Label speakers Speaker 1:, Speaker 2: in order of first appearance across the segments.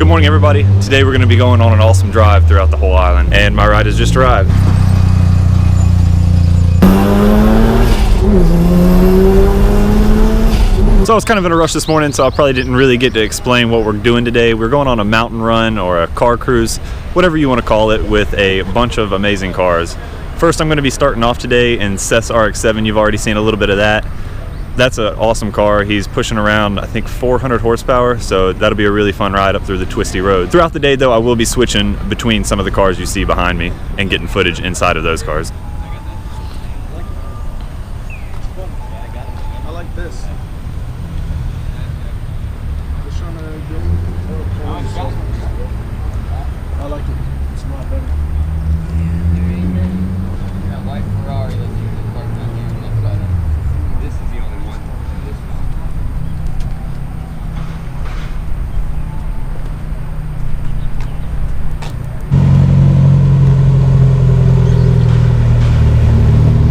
Speaker 1: Good morning, everybody. Today we're going to be going on an awesome drive throughout the whole island, and my ride has just arrived. So I was kind of in a rush this morning, so I probably didn't really get to explain what we're doing today. We're going on a mountain run or a car cruise, whatever you want to call it, with a bunch of amazing cars. First, I'm going to be starting off today in Seth's RX-7. You've already seen a little bit of that. That's an awesome car. He's pushing around, I think, 400 horsepower, so that'll be a really fun ride up through the twisty road. Throughout the day, though, I will be switching between some of the cars you see behind me and getting footage inside of those cars.
Speaker 2: I like this. I like it. It's a lot better.
Speaker 3: That white Ferrari that's usually parked down here on that side. This is the only one. This
Speaker 1: one.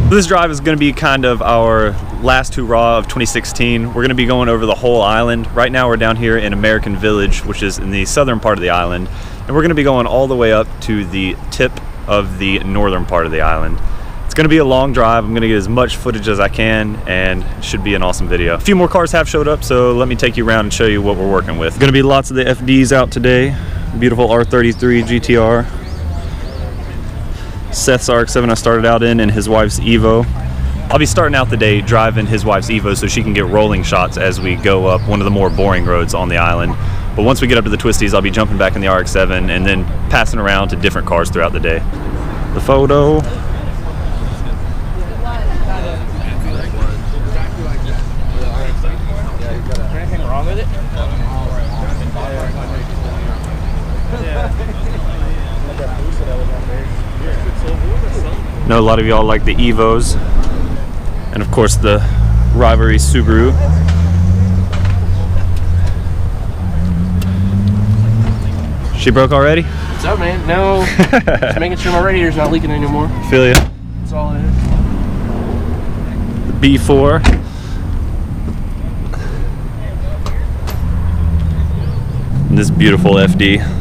Speaker 1: This drive is going to be kind of our last hurrah of 2016. We're going to be going over the whole island. Right now we're down here in American Village, which is in the southern part of the island, and we're going to be going all the way up to the tip of the northern part of the island. It's going to be a long drive. I'm going to get as much footage as I can, and it should be an awesome video. A few more cars have showed up, so let me take you around and show you what we're working with. Going to be lots of the FDs out today. Beautiful R33 GTR. Seth's RX-7 I started out in, and his wife's Evo. I'll be starting out the day driving his wife's Evo so she can get rolling shots as we go up one of the more boring roads on the island. But once we get up to the twisties, I'll be jumping back in the RX-7 and then passing around to different cars throughout the day. The photo.
Speaker 3: anything wrong with it?
Speaker 1: I know a lot of y'all like the Evos, and of course the Rivalry Subaru. She broke already?
Speaker 3: What's up, man? No. Just making sure my radiator's not leaking anymore.
Speaker 1: Feel ya.
Speaker 3: That's all it is.
Speaker 1: The B4. And this beautiful FD.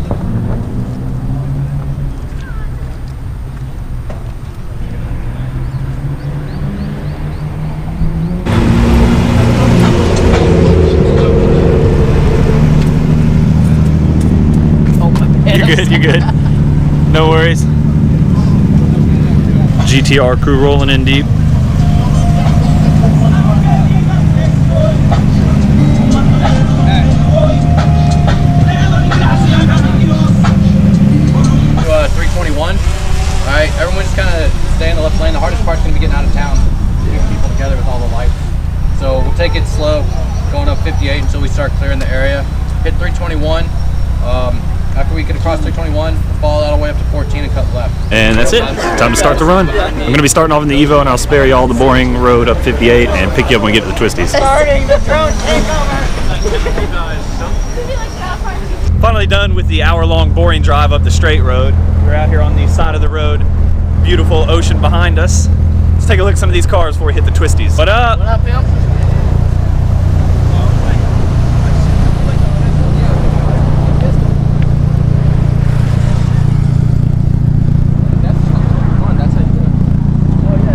Speaker 1: You good? No worries. GTR crew rolling in deep.
Speaker 3: To 321. Alright, everyone just kind of stay in the left lane. The hardest part's going to be getting out of town, keeping people together with all the lights. So we'll take it slow, going up 58 until we start clearing the area. Hit 321. After we get across 321, follow that all the way up to 14 and cut left.
Speaker 1: And that's it. Time to start the run. I'm going to be starting off in the Evo, and I'll spare you all the boring road up 58 and pick you up when we get to the twisties.
Speaker 4: Starting the drone takeover.
Speaker 1: Finally done with the hour-long boring drive up the straight road. We're out here on the side of the road. Beautiful ocean behind us. Let's take a look at some of these cars before we hit the twisties. What up?
Speaker 4: What up, Bill?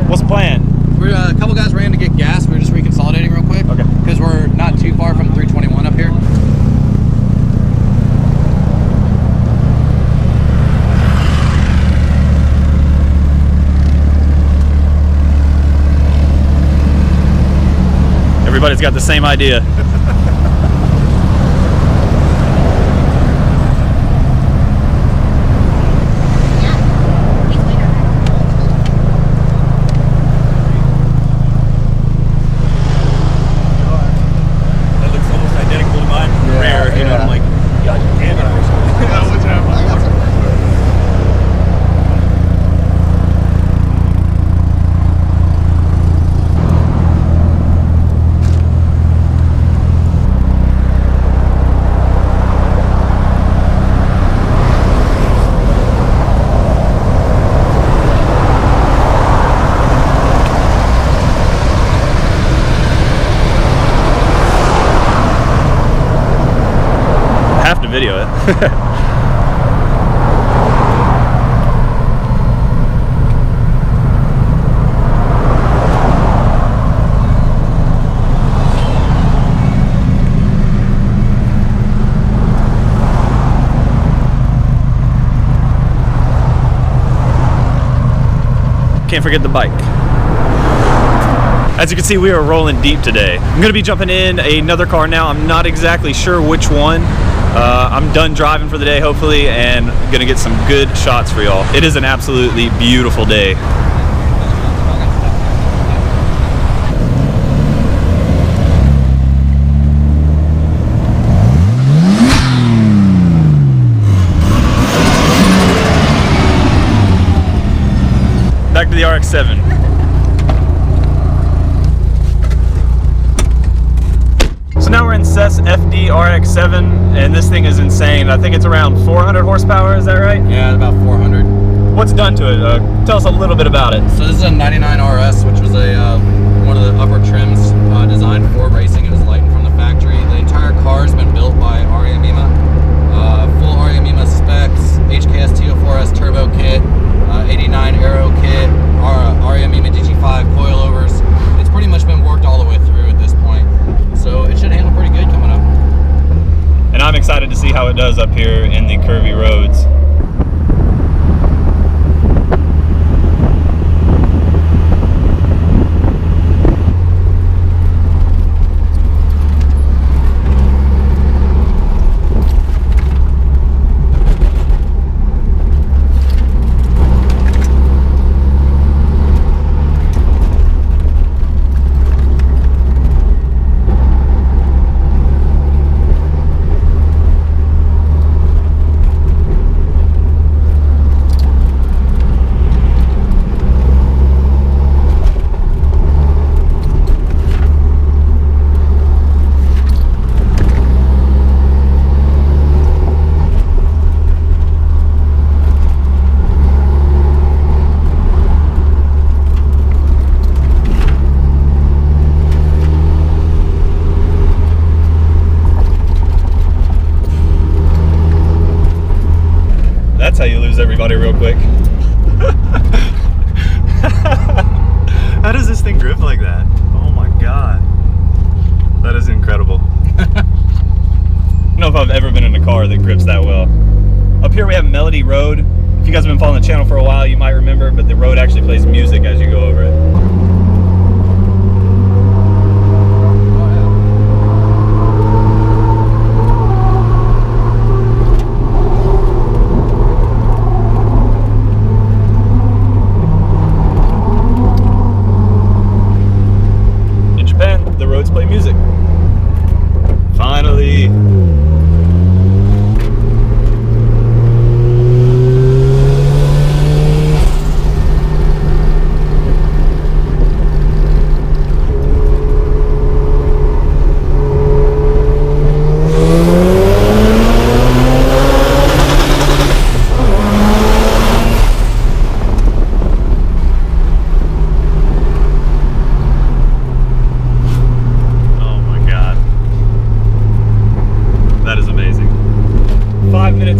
Speaker 1: What's the plan?
Speaker 3: We're a couple guys ran to get gas. We're just reconsolidating real quick.
Speaker 1: Okay.
Speaker 3: Because we're not too far from 321 up here.
Speaker 1: Everybody's got the same idea. Can't forget the bike. As you can see, we are rolling deep today. I'm gonna be jumping in another car now. I'm not exactly sure which one. I'm done driving for the day, hopefully, and gonna get some good shots for y'all. It is an absolutely beautiful day. Back to the RX-7. So now we're in CES FD RX-7, and this thing is insane. I think it's around 400 horsepower, is that right?
Speaker 3: Yeah, about 400.
Speaker 1: What's done to it? Tell us a little bit about it.
Speaker 3: So this is a 99 RS, which was a one of the upper trims designed for racing. It was lightened from the factory. The entire car has been built by Warriyo. Full Warriyo specs, HKS T04S turbo kit, 89 aero kit, Warriyo DG5 coilovers. It's pretty much been worked all the way through at this point. So it should handle pretty good coming up.
Speaker 1: And I'm excited to see how it does up here in the curvy roads. That's how you lose everybody real quick. How does this thing grip like that? Oh my god. That is incredible. I don't know if I've ever been in a car that grips that well. Up here we have Melody Road. If you guys have been following the channel for a while, you might remember, but the road actually plays music as you go over it. Play music. Finally.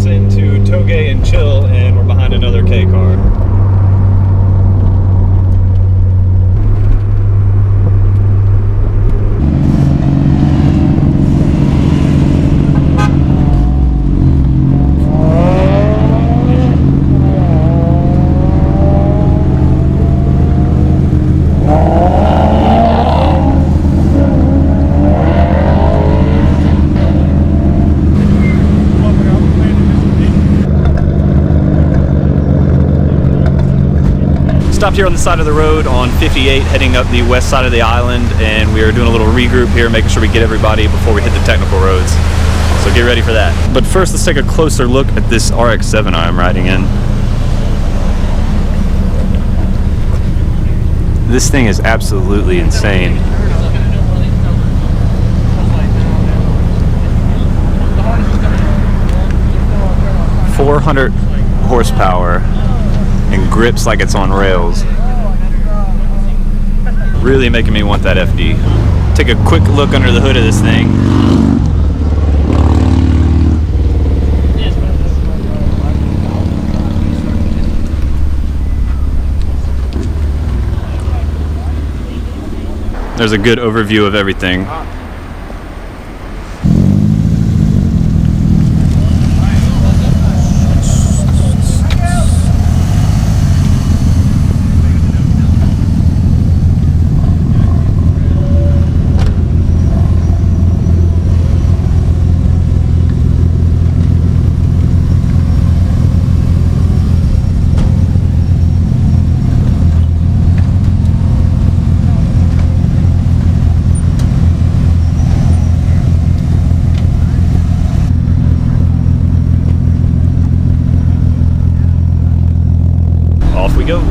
Speaker 1: Into Touge and chill, and we're behind another K car. Stopped here on the side of the road on 58 heading up the west side of the island, and we are doing a little regroup here, making sure we get everybody before we hit the technical roads. So get ready for that. But first, let's take a closer look at this RX-7 I am riding in. This thing is absolutely insane. 400 horsepower and grips like it's on rails. Really making me want that FD. Take a quick look under the hood of this thing. there's a good overview of everything. Off we go.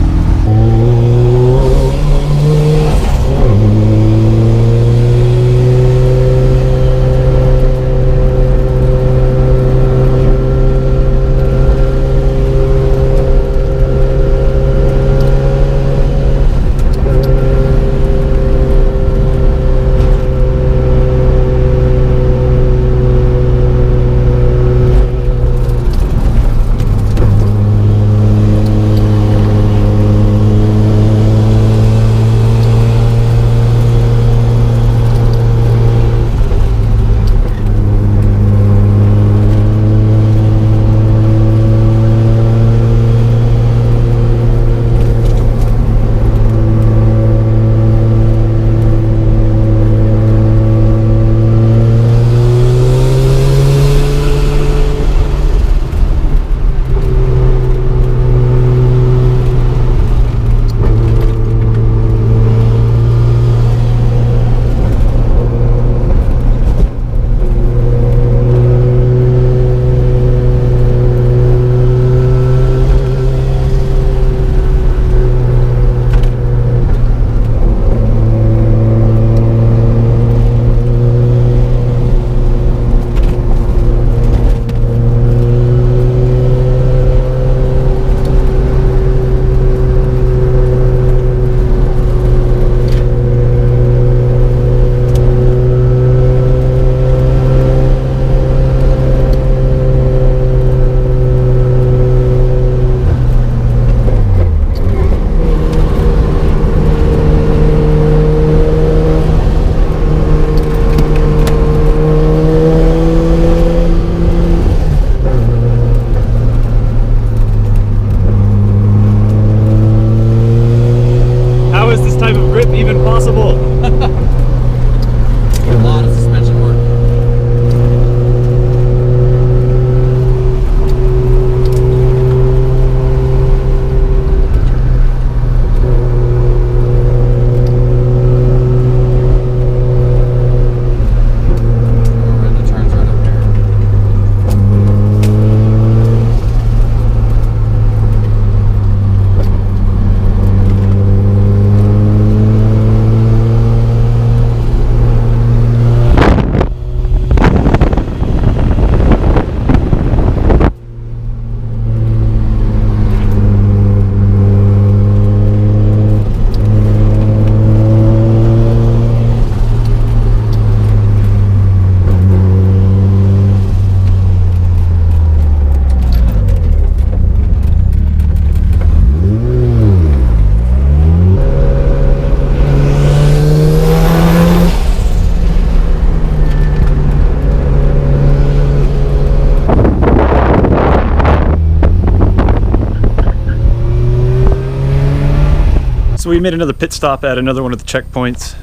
Speaker 1: So we made another pit stop at another one of the checkpoints.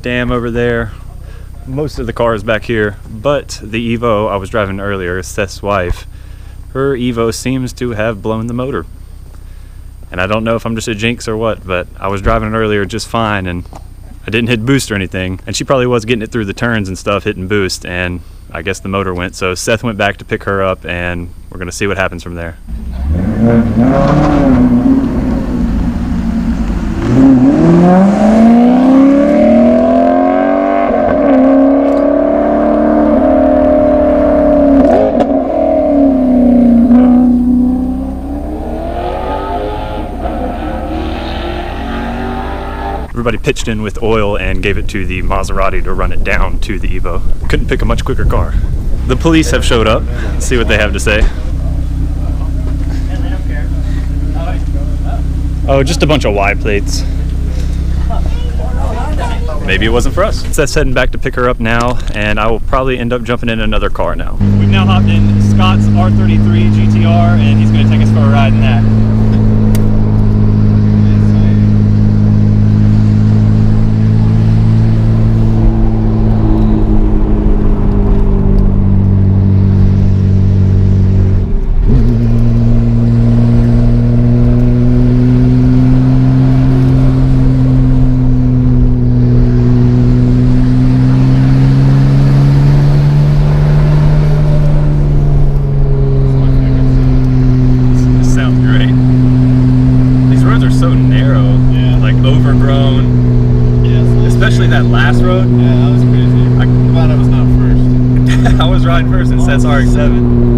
Speaker 1: Dam over there. Most of the car is back here, but the Evo I was driving earlier, Seth's wife, her Evo seems to have blown the motor. And I don't know if I'm just a jinx or what, but I was driving it earlier just fine and I didn't hit boost or anything. And she probably was getting it through the turns and stuff, hitting boost, and I guess the motor went. So Seth went back to pick her up and we're gonna see what happens from there. Everybody pitched in with oil and gave it to the Maserati to run it down to the Evo. Couldn't pick a much quicker car. The police have showed up. Let's see what they have to say. Oh, just a bunch of Y plates. maybe it wasn't for us. Seth's heading back to pick her up now, and I will probably end up jumping in another car now. We've now hopped in Scott's R33 GTR, and he's going to take us for a ride in that. First in Seth's RX-7.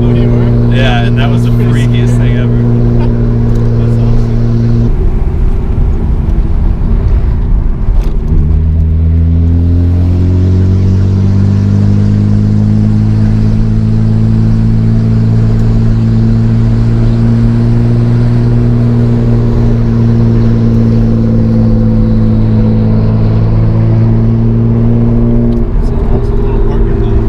Speaker 2: Oh, you were?
Speaker 1: Yeah, and that was the freakiest thing ever.
Speaker 2: That's awesome. It's an awesome little parking lot.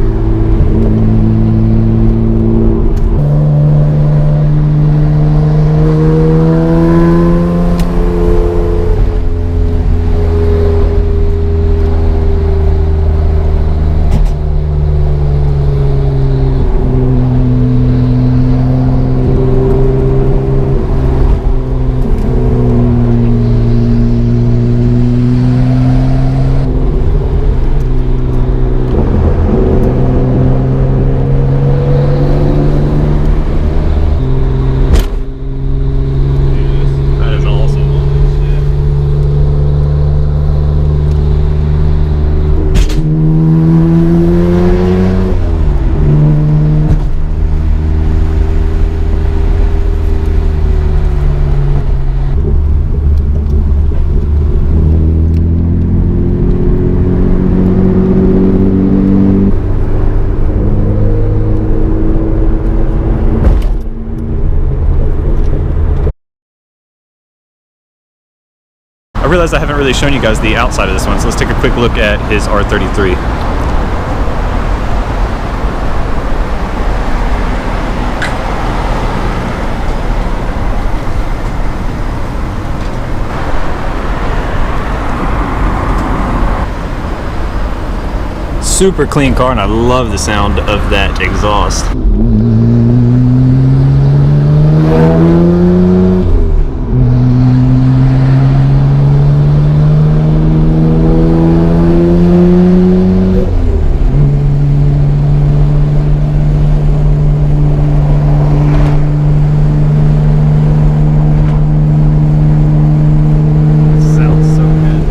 Speaker 1: I realized I haven't really shown you guys the outside of this one, so let's take a quick look at his R33. Super clean car, and I love the sound of that exhaust.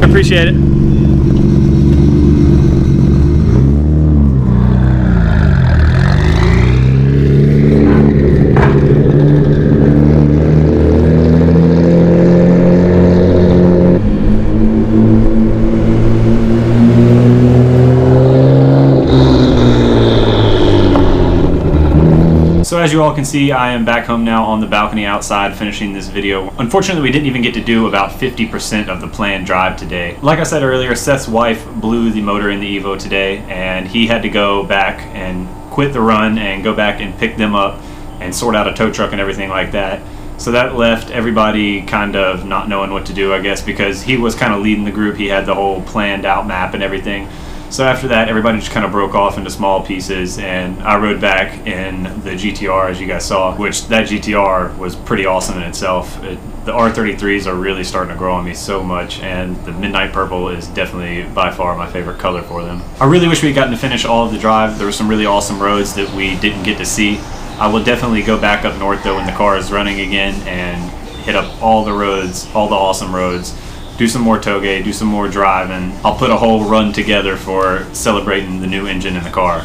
Speaker 1: Appreciate it. So as you all can see, I am back home now on the balcony outside finishing this video. Unfortunately, we didn't even get to do about 50% of the planned drive today. Like I said earlier, Seth's wife blew the motor in the Evo today, and he had to go back and quit the run and go back and pick them up and sort out a tow truck and everything like that. So that left everybody kind of not knowing what to do, I guess, because he was kind of leading the group. He had the whole planned out map and everything. So after that, everybody just kind of broke off into small pieces, and I rode back in the GTR, as you guys saw, which that GTR was pretty awesome in itself. The R33s are really starting to grow on me so much, and the Midnight Purple is definitely by far my favorite color for them. I really wish we had gotten to finish all of the drive. There were some really awesome roads that we didn't get to see. I will definitely go back up north though when the car is running again and hit up all the roads, all the awesome roads. Do some more Touge, do some more driving. I'll put a whole run together for celebrating the new engine in the car.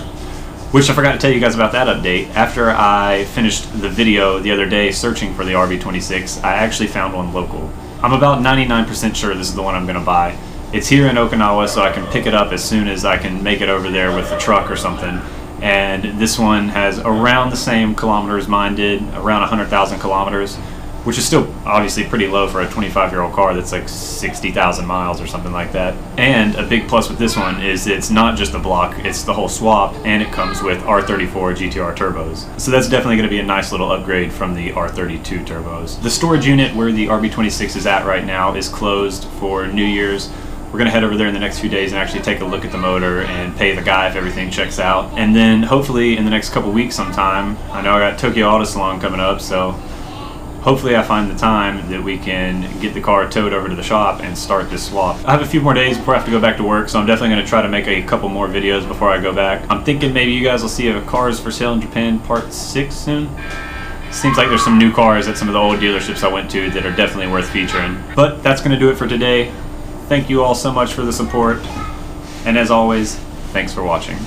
Speaker 1: Which I forgot to tell you guys about that update. After I finished the video the other day searching for the RV26, I actually found one local. I'm about 99% sure this is the one I'm gonna buy. It's here in Okinawa, so I can pick it up as soon as I can make it over there with a truck or something. And this one has around the same kilometers mine did, around 100,000 kilometers. which is still obviously pretty low for a 25-year-old car that's like 60,000 miles or something like that. And a big plus with this one is it's not just the block, it's the whole swap, and it comes with R34 GTR turbos. So that's definitely going to be a nice little upgrade from the R32 turbos. The storage unit where the RB26 is at right now is closed for New Year's. We're going to head over there in the next few days and actually take a look at the motor and pay the guy if everything checks out. And then hopefully in the next couple weeks sometime, I know I got Tokyo Auto Salon coming up, so hopefully I find the time that we can get the car towed over to the shop and start this swap. I have a few more days before I have to go back to work, so I'm definitely going to try to make a couple more videos before I go back. I'm thinking maybe you guys will see a Cars for Sale in Japan Part 6 soon. Seems like there's some new cars at some of the old dealerships I went to that are definitely worth featuring. But that's going to do it for today. Thank you all so much for the support, and as always, thanks for watching.